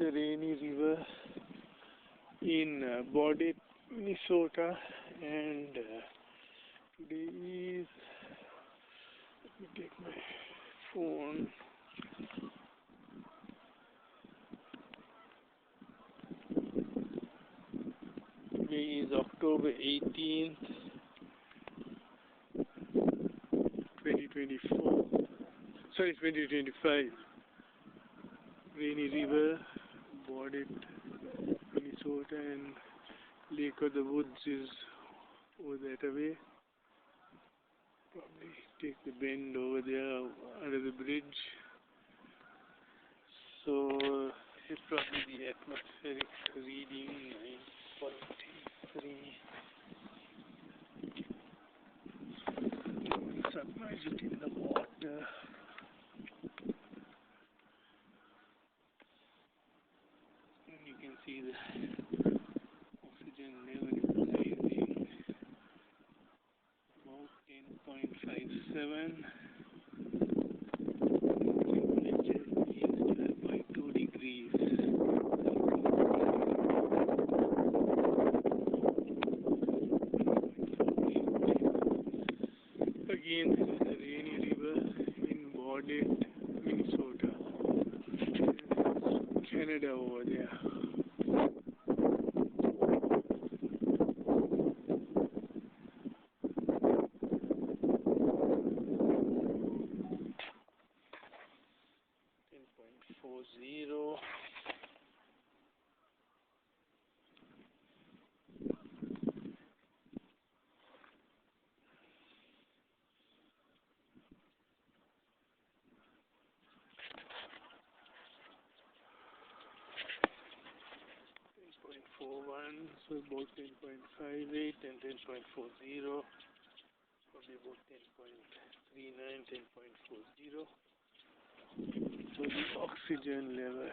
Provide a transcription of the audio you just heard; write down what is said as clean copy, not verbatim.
the Rainy River in Baudette, Minnesota, and today is, let me take my phone. Today is October 18th, 2024. Sorry, 2025. Rainy River, Baudette, Minnesota, and Lake of the Woods is over that away. Probably take the bend over there under the bridge. So it's probably the atmospheric reading 9.3. Submerge it in the water. And you can see the oxygen level is rising about 10.57. Temperature is 12.2 degrees. Again, this is the Rainy River in Baudette, Minnesota. Canada over there. .40. So about 10.58 and 10.40, probably about 10.39, 10.40. So the oxygen level.